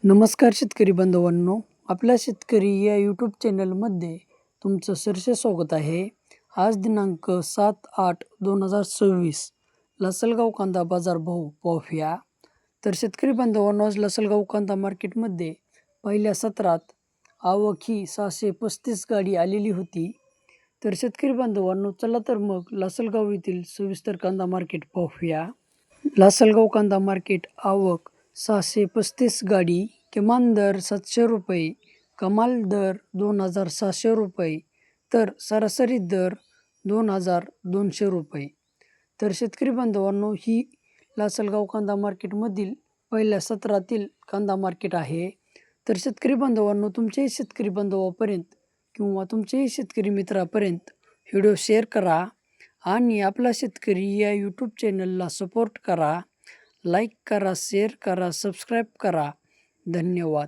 नमस्कार शेतकरी बांधवांनो, आपल्या शेतकरी या यूट्यूब चॅनलमध्ये तुमचं सहर्ष स्वागत आहे. आज दिनांक 7/8/2026 लासलगाव कांदा बाजार भाव पाहूया. तर शेतकरी बांधवांनो, आज लासलगाव कांदा मार्केटमध्ये पहिल्या सत्रात आवक ही 635 गाडी आलेली होती. तर शेतकरी बांधवांनो, चला तर मग लासलगाव येथील सविस्तर कांदा मार्केट पाहूया. लासलगाव कांदा मार्केट आवक 635 गाडी, किमान दर 700 रुपये, कमाल दर 2600 रुपये, तर सरासरी दर 2200 रुपये. तर शेतकरी बांधवांनो, ही लासलगाव कांदा मार्केटमधील पहिल्या सत्रातील कांदा मार्केट आहे. तर शेतकरी बांधवांनो, तुमच्याही शेतकरी बांधवापर्यंत किंवा तुमच्याही शेतकरी मित्रापर्यंत व्हिडिओ शेअर करा आणि आपला शेतकरी या यूट्यूब चॅनलला सपोर्ट करा. लाईक करा, शेअर करा, सबस्क्राईब करा. धन्यवाद.